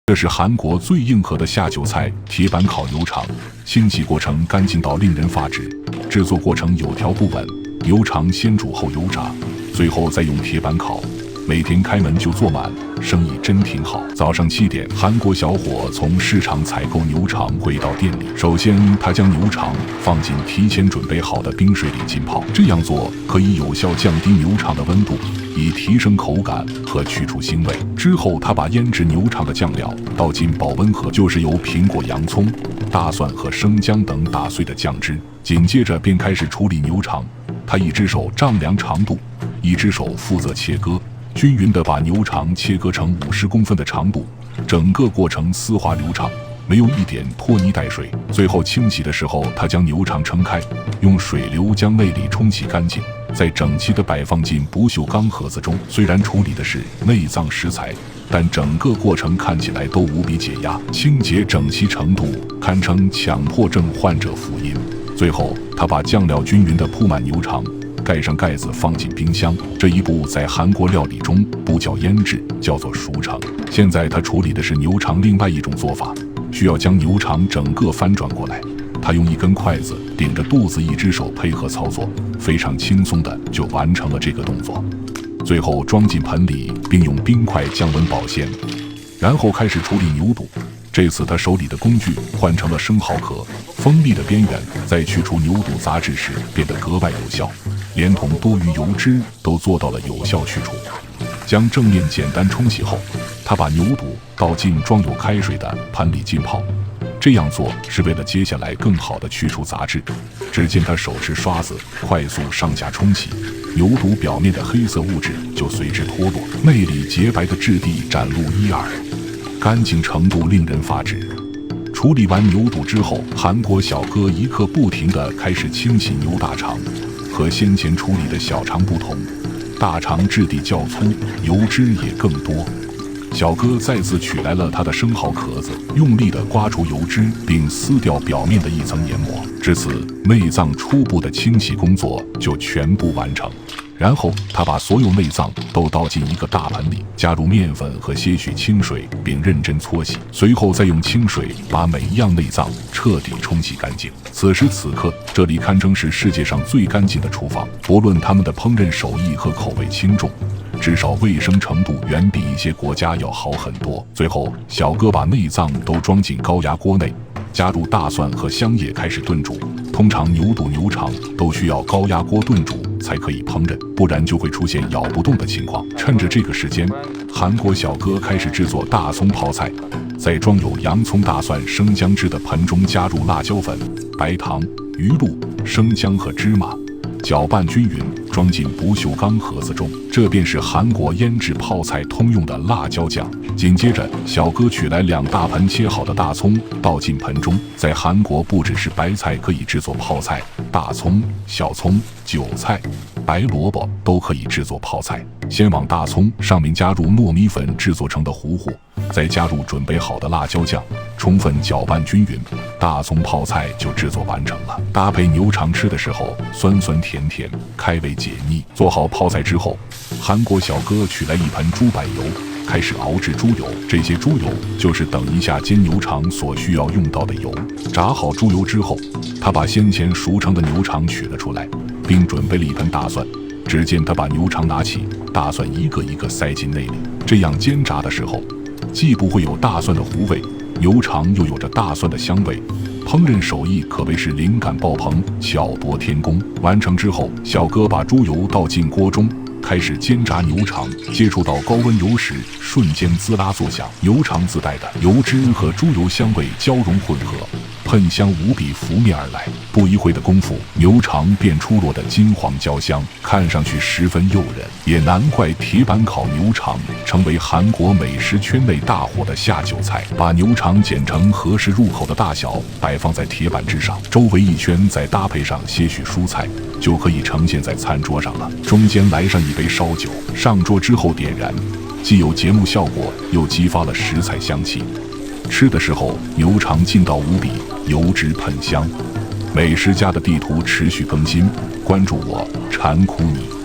这是韩国最硬核的下酒菜——铁板烤牛肠。清洗过程干净到令人发指，制作过程有条不紊。牛肠先煮后油炸，最后再用铁板烤。每天开门就坐满，生意真挺好。早上7点，韩国小伙从市场采购牛肠回到店里。首先，他将牛肠放进提前准备好的冰水里浸泡，这样做可以有效降低牛肠的温度，以提升口感和去除腥味。之后，他把腌制牛肠的酱料倒进保温盒，就是由苹果、洋葱、大蒜和生姜等打碎的酱汁。紧接着便开始处理牛肠，他一只手丈量长度，一只手负责切割。均匀地把牛肠切割成50公分的长度，整个过程丝滑流畅，没有一点拖泥带水。最后清洗的时候，他将牛肠撑开，用水流将内里冲洗干净，再整齐地摆放进不锈钢盒子中。虽然处理的是内脏食材，但整个过程看起来都无比解压，清洁整齐程度堪称强迫症患者福音。最后，他把酱料均匀地铺满牛肠，盖上盖子放进冰箱。这一步在韩国料理中不叫腌制，叫做熟成。现在他处理的是牛肠另外一种做法，需要将牛肠整个翻转过来。他用一根筷子顶着肚子，一只手配合操作，非常轻松的就完成了这个动作。最后装进盆里，并用冰块降温保鲜，然后开始处理牛肚。这次他手里的工具换成了生蚝壳，锋利的边缘在去除牛肚杂质时变得格外有效，连同多余油脂都做到了有效去除。将正面简单冲洗后，他把牛肚倒进装有开水的盆里浸泡。这样做是为了接下来更好的去除杂质。只见他手持刷子快速上下冲洗，牛肚表面的黑色物质就随之脱落，内里洁白的质地展露一二，干净程度令人发指。处理完牛肚之后，韩国小哥一刻不停地开始清洗牛大肠。和先前处理的小肠不同，大肠质地较粗，油脂也更多。小哥再次取来了他的生蚝壳子，用力地刮除油脂，并撕掉表面的一层黏膜。至此，内脏初步的清洗工作就全部完成。然后他把所有内脏都倒进一个大盆里，加入面粉和些许清水，并认真搓洗。随后再用清水把每一样内脏彻底冲洗干净。此时此刻，这里堪称是世界上最干净的厨房，不论他们的烹饪手艺和口味轻重，至少卫生程度远比一些国家要好很多。最后，小哥把内脏都装进高压锅内，加入大蒜和香叶开始炖煮。通常牛肚、牛肠都需要高压锅炖煮才可以烹饪，不然就会出现咬不动的情况。趁着这个时间，韩国小哥开始制作大葱泡菜，在装有洋葱、大蒜、生姜汁的盆中加入辣椒粉、白糖、鱼露、生姜和芝麻，搅拌均匀，装进不锈钢盒子中。这便是韩国腌制泡菜通用的辣椒酱。紧接着，小哥取来2大盆切好的大葱，倒进盆中。在韩国，不只是白菜可以制作泡菜，大葱、小葱、韭菜、白萝卜都可以制作泡菜。先往大葱上面加入糯米粉制作成的糊糊，再加入准备好的辣椒酱，充分搅拌均匀，大葱泡菜就制作完成了。搭配牛肠吃的时候，酸酸甜甜，开胃解腻。做好泡菜之后，韩国小哥取来1盆猪柏油，开始熬制猪油。这些猪油就是等一下煎牛肠所需要用到的油。炸好猪油之后，他把先前熟成的牛肠取了出来，并准备了1盆大蒜。只见他把牛肠拿起，大蒜一个一个塞进内里，这样煎炸的时候既不会有大蒜的糊味，牛肠又有着大蒜的香味。烹饪手艺可谓是灵感爆棚，巧夺天工。完成之后，小哥把猪油倒进锅中，开始煎炸牛肠。接触到高温油时，瞬间滋啦作响，牛肠自带的油脂和猪油香味交融混合，喷香无比拂面而来。不一会的功夫，牛肠便出落得金黄焦香，看上去十分诱人。也难怪铁板烤牛肠成为韩国美食圈内大火的下酒菜。把牛肠剪成合适入口的大小，摆放在铁板之上，周围一圈再搭配上些许蔬菜，就可以呈现在餐桌上了。中间来上一杯烧酒，上桌之后点燃，既有节目效果，又激发了食材香气。吃的时候，牛肠劲道无比，油脂喷香。美食家的地图持续更新，关注我，馋哭你。